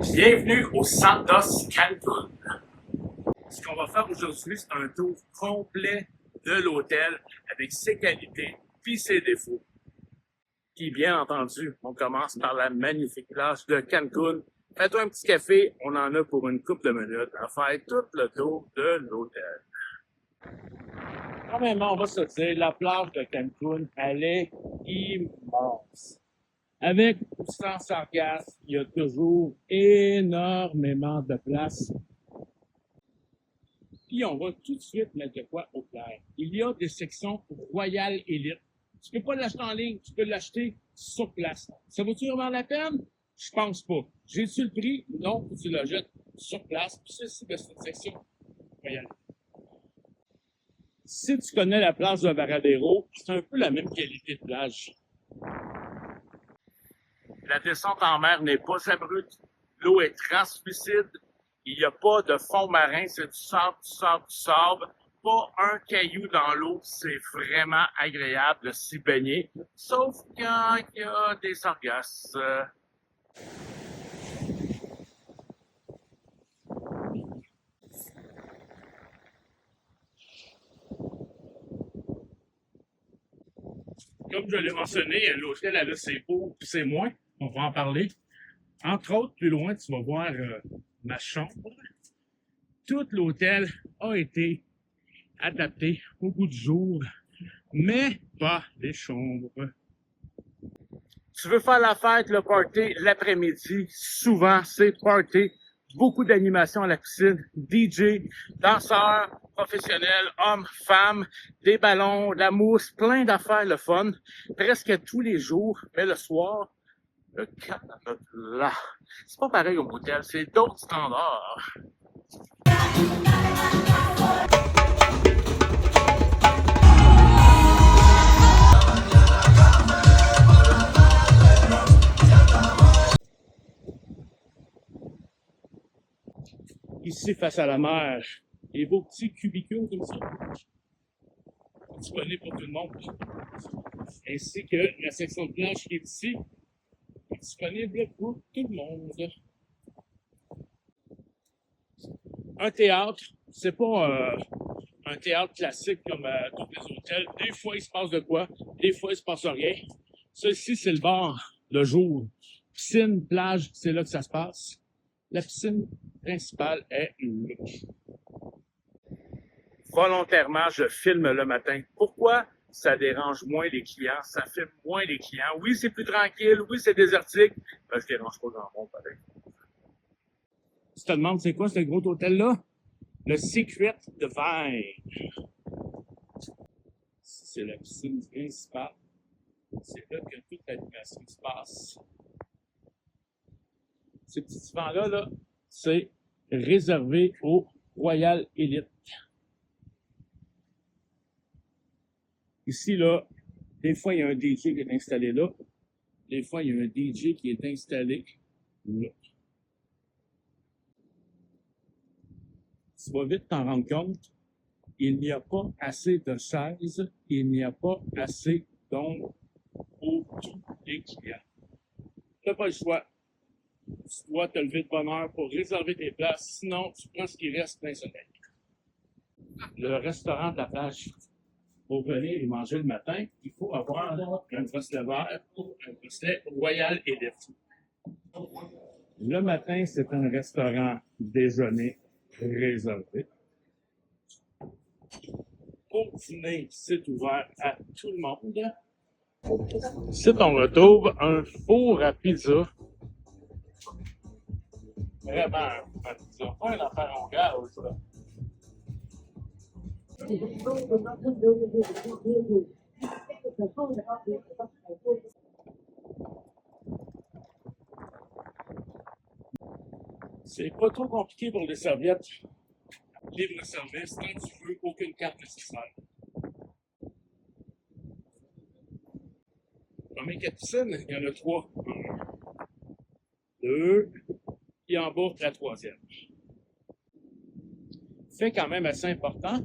Bienvenue au Santos Cancun. Ce qu'on va faire aujourd'hui, c'est un tour complet de l'hôtel avec ses qualités puis ses défauts. Puis bien entendu, on commence par la magnifique plage de Cancun. Fais-toi un petit café, on en a pour une couple de minutes à faire tout le tour de l'hôtel. Premièrement, on va se dire, la plage de Cancun, elle est immense. Avec ou sans sargasse, il y a toujours énormément de place. Puis on va tout de suite mettre de quoi au clair. Il y a des sections Royal Elite. Tu peux pas l'acheter en ligne, tu peux l'acheter sur place. Ça vaut-tu vraiment la peine? Je pense pas. J'ai-tu le prix? Non, tu l'achètes sur place. Puis ceci, c'est une section Royal. Si tu connais la plage de Varadero, c'est un peu la même qualité de plage. La descente en mer n'est pas abrupte. L'eau est translucide. Il n'y a pas de fond marin. C'est du sable, du sable, du sable. Pas un caillou dans l'eau. C'est vraiment agréable de s'y baigner. Sauf quand il y a des sargasses. Comme je l'ai mentionné, l'hôtel elle a ses pour et ses moins. On va en parler. Entre autres, plus loin, tu vas voir ma chambre. Tout l'hôtel a été adapté au goût du jour, mais pas les chambres. Tu veux faire la fête, le party, l'après-midi, souvent c'est party, beaucoup d'animations à la piscine, DJ, danseurs, professionnels, hommes, femmes, des ballons, de la mousse, plein d'affaires, le fun, presque tous les jours, mais le soir, le Canada là. C'est pas pareil au motel, c'est d'autres standards. Ici, face à la mer, les beaux petits cubicules comme ça, disponibles pour tout le monde. Ainsi que la section de plage qui est ici, est disponible pour tout le monde. Un théâtre, c'est pas un théâtre classique comme tous les hôtels. Des fois, il se passe de quoi, des fois, il se passe rien. Ceci, c'est le bar, le jour. Piscine, plage, c'est là que ça se passe. La piscine principale est là. Volontairement, je filme le matin. Pourquoi? Ça dérange moins les clients, ça filme moins les clients. Oui, c'est plus tranquille, oui, c'est désertique, mais je dérange pas grand monde pareil. Tu te demandes c'est quoi ce gros hôtel-là? Le Secret Divine. C'est la piscine principale. C'est là que toute l'animation se passe. Ces petits divans-là, là, c'est réservé au Royal Elite. Ici, là, des fois, il y a un DJ qui est installé là. Des fois, il y a un DJ qui est installé là. Tu vas vite t'en rendre compte, il n'y a pas assez de chaises, il n'y a pas assez d'ombre pour tous les clients. Tu n'as pas le choix. Tu dois te lever de bonne heure pour réserver tes places, sinon tu prends ce qui reste d'un soleil. Le restaurant de la plage. Pour venir et manger le matin, il faut avoir un bracelet vert ou un bracelet Royal Elite. Le matin, c'est un restaurant déjeuner réservé. Pour dîner, c'est ouvert à tout le monde. C'est on retrouve un four à pizza. Vraiment un four à pizza. Pas une affaire en gaz, là. C'est pas trop compliqué pour les serviettes. Libre-service, quand tu veux, aucune carte nécessaire. Combien il y a de piscines? Il y en a 3. 1, 2, puis en bas, la 3e. Fait quand même assez important.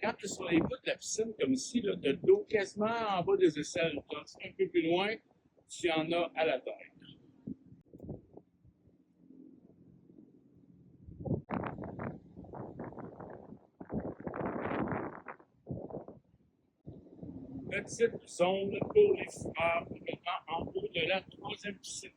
Quand tu es sur les bouts de la piscine, comme ici, tu as de l'eau quasiment en bas des aisselles. Tandis qu'un peu plus loin, tu en as à la terre. Petite zone pour les fumeurs, complètement en haut de la troisième piscine.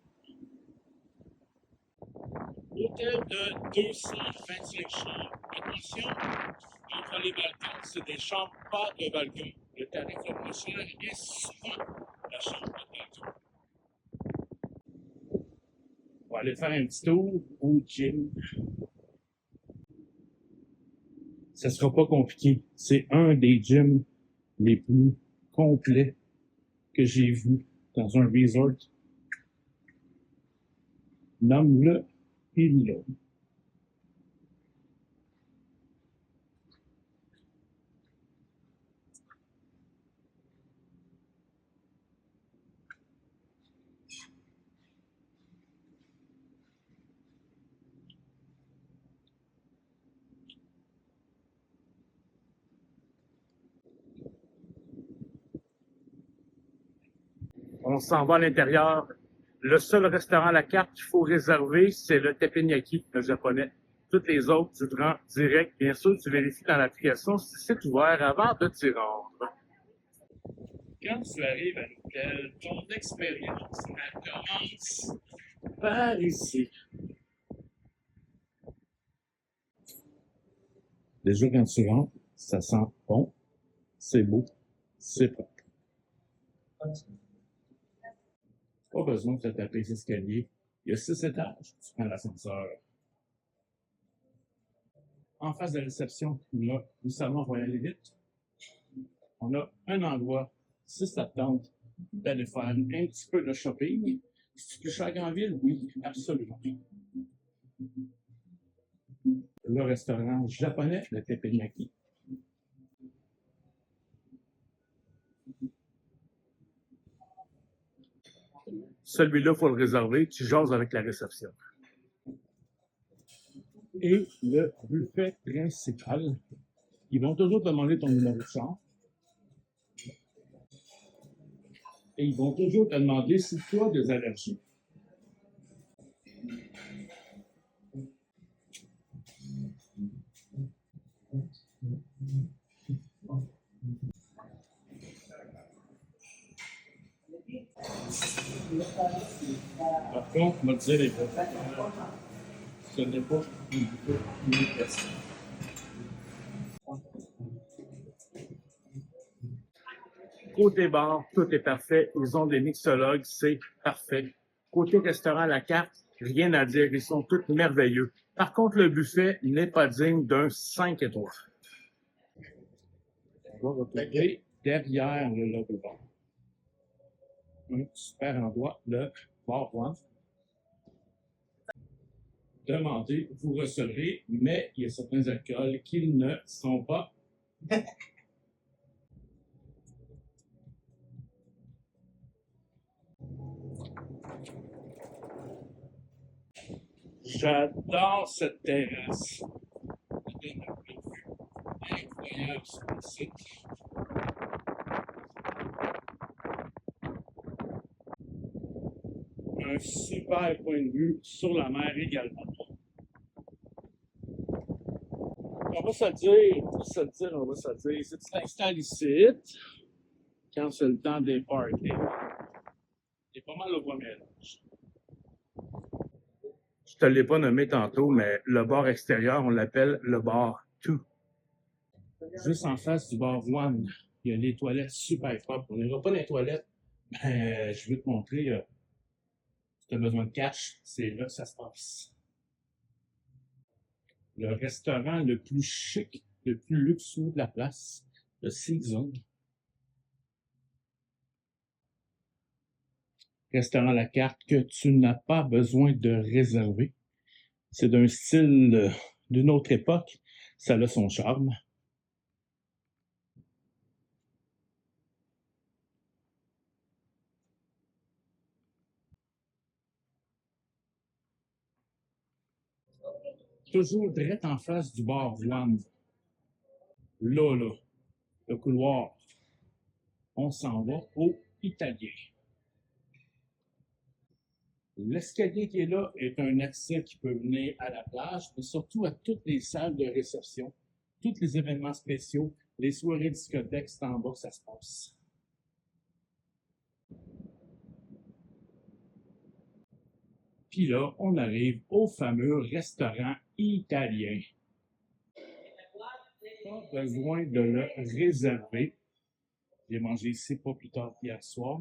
Hôtel de 225 chambres. Attention, entre les balcons, c'est des chambres pas de balcon. Le tarif le plus cher est souvent la chambre de balcon. On va aller faire un petit tour au gym. Ça sera pas compliqué. C'est un des gyms les plus complets que j'ai vu dans un resort. Nomme-le, il l'a. On s'en va à l'intérieur. Le seul restaurant à la carte qu'il faut réserver, c'est le teppanyaki, le japonais. Toutes les autres, tu te rends direct. Bien sûr, tu vérifies dans l'application si c'est ouvert avant de t'y rendre. Quand tu arrives à l'hôtel, ton expérience commence par ici. Déjà, quand tu rentres, ça sent bon, c'est beau, c'est propre. Pas besoin de te taper les escaliers. Il y a 6 étages. Tu prends l'ascenseur. En face de la réception, là, nous savons qu'on va y aller vite. On a un endroit, si ça te tente, d'aller faire un petit peu de shopping. Si tu peux cher en ville, oui, absolument. Le restaurant japonais, le teppanyaki. Celui-là, il faut le réserver. Tu jases avec la réception. Et le buffet principal. Ils vont toujours te demander ton numéro de chambre. Et ils vont toujours te demander si tu as des allergies. Par contre, je vais te dire les gars, ce n'est pas un buffet universel. Côté bar, tout est parfait. Ils ont des mixologues, c'est parfait. Côté restaurant à la carte, rien à dire. Ils sont tous merveilleux. Par contre, le buffet n'est pas digne d'un 5 étoiles. On va retrouver derrière le lobby bar. Un super endroit, le bar one. Demandez, vous recevrez, mais il y a certains alcools qui ne sont pas. J'adore cette terrasse. Incroyable sur le site. Un super point de vue sur la mer également. On va se le dire, si tu t'installes ici, quand c'est le temps des parties, t'es pas mal au premier étage. Je te l'ai pas nommé tantôt, mais le bar extérieur, on l'appelle le bar 2. Juste en face du bar 1, il y a les toilettes super propres. On n'ira pas dans les toilettes, mais je vais te montrer. Si tu as besoin de cash, c'est là que ça se passe. Le restaurant le plus chic, le plus luxueux de la place, le Season. Restaurant à la carte que tu n'as pas besoin de réserver. C'est d'un style d'une autre époque. Ça a son charme. Toujours direct en face du bar One. Là, le couloir. On s'en va au Italien. L'escalier qui est là est un accès qui peut mener à la plage, mais surtout à toutes les salles de réception, tous les événements spéciaux, les soirées discothèques, c'est en bas que ça se passe. Puis là, on arrive au fameux restaurant italien. Pas besoin de le réserver. J'ai mangé ici pas plus tard qu'hier soir.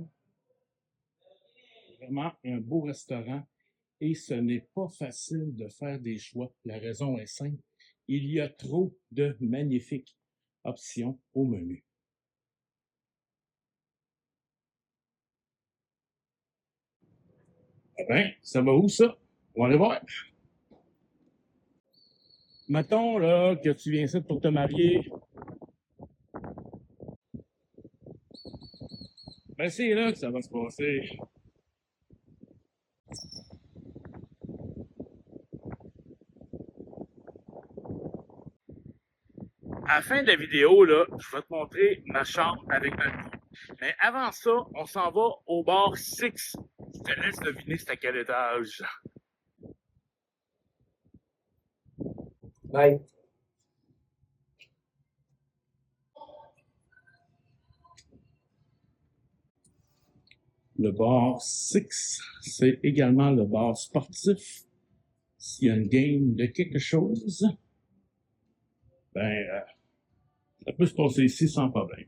Vraiment un beau restaurant et ce n'est pas facile de faire des choix. La raison est simple. Il y a trop de magnifiques options au menu. Eh bien, ça va où ça? On va aller voir. Mettons là, que tu viens ici pour te marier. Ben, c'est là que ça va se passer. À la fin de la vidéo, là, je vais te montrer ma chambre avec ma vie. Mais avant ça, on s'en va au bar Six. Je te laisse deviner c'est à quel étage. Bye. Le bar Six, c'est également le bar sportif. S'il y a une game de quelque chose, ben, ça peut se passer ici sans problème.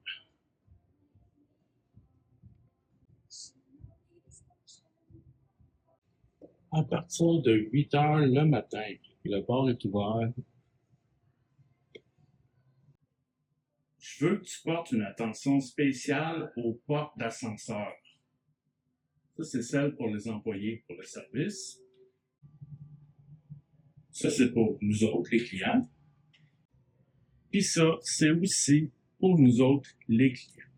À partir de 8 heures le matin, le bar est ouvert. Je veux que tu portes une attention spéciale aux portes d'ascenseur. Ça, c'est celle pour les employés pour le service. Ça, c'est pour nous autres, les clients. Puis ça, c'est aussi pour nous autres, les clients.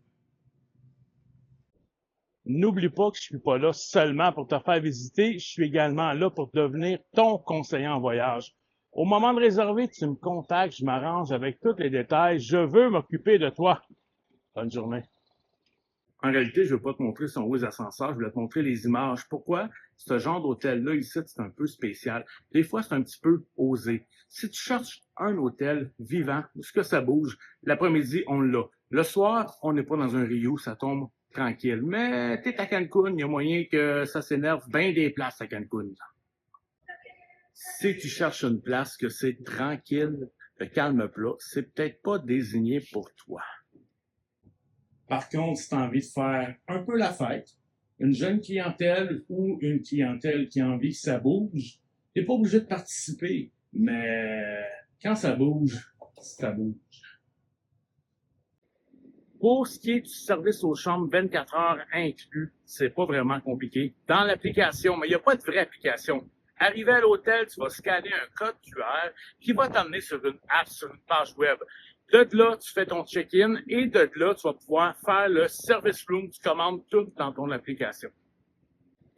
N'oublie pas que je suis pas là seulement pour te faire visiter, je suis également là pour devenir ton conseiller en voyage. Au moment de réserver, tu me contactes, je m'arrange avec tous les détails, je veux m'occuper de toi. Bonne journée. En réalité, je ne veux pas te montrer son haut ascenseur, je voulais te montrer les images. Pourquoi? Ce genre d'hôtel-là, ici, c'est un peu spécial. Des fois, c'est un petit peu osé. Si tu cherches un hôtel vivant, où est-ce que ça bouge, l'après-midi, on l'a. Le soir, on n'est pas dans un Rio, ça tombe tranquille. Mais t'es à Cancun, il y a moyen que ça s'énerve bien des places à Cancun. Si tu cherches une place que c'est tranquille, le calme plat, c'est peut-être pas désigné pour toi. Par contre, si tu as envie de faire un peu la fête, une jeune clientèle ou une clientèle qui a envie que ça bouge, tu n'es pas obligé de participer, mais quand ça bouge, ça bouge. Pour ce qui est du service aux chambres 24 heures inclus, c'est pas vraiment compliqué. Dans l'application, mais il n'y a pas de vraie application. Arrivé à l'hôtel, tu vas scanner un code QR qui va t'amener sur une app, sur une page web. De là, tu fais ton check-in et de là, tu vas pouvoir faire le service room. Tu commandes tout dans ton application.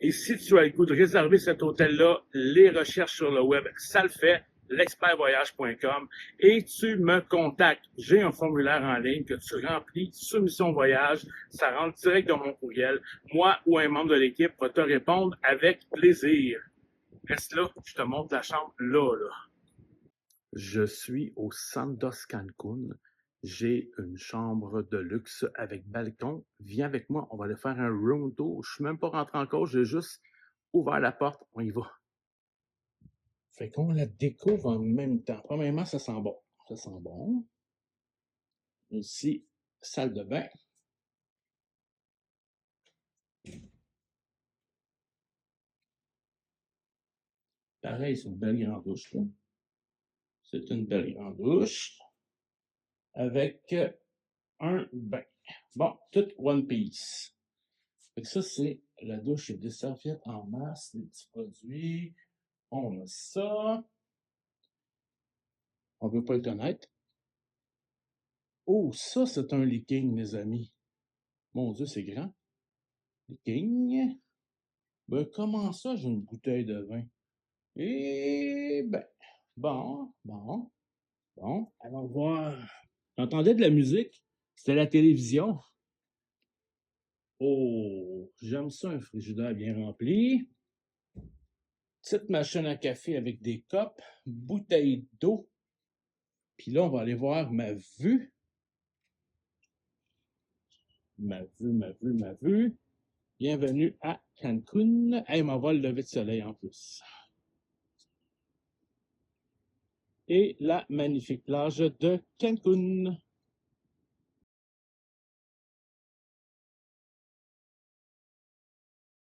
Et si tu as le goût de réserver cet hôtel-là, les recherches sur le web, ça le fait, l'expertvoyage.com, et tu me contactes. J'ai un formulaire en ligne que tu remplis, soumission voyage, ça rentre direct dans mon courriel. Moi ou un membre de l'équipe va te répondre avec plaisir. Reste là, je te montre la chambre là. Je suis au Sandos Cancun. J'ai une chambre de luxe avec balcon. Viens avec moi, on va aller faire un room tour. Je suis même pas rentré encore, j'ai juste ouvert la porte. On y va. Fait qu'on la découvre en même temps. Premièrement, ça sent bon. Ça sent bon. Ici, salle de bain. Pareil, c'est une belle grande douche, là. C'est une belle grande douche. Avec un bain. Bon, tout one piece. Fait que ça, c'est la douche. Il y a des serviettes en masse, des petits produits. On a ça. On veut pas être honnête. Oh, ça, c'est un leaking, mes amis. Mon Dieu, c'est grand. Leaking. Ben, comment ça, j'ai une bouteille de vin? Eh ben, bon. Allons voir. J'entendais de la musique. C'était la télévision. Oh, j'aime ça, un frigidaire bien rempli. Petite machine à café avec des copes, bouteille d'eau. Puis là, on va aller voir ma vue. Ma vue. Bienvenue à Cancun. Hey, m'envoie le lever de soleil en plus. Et la magnifique plage de Cancun.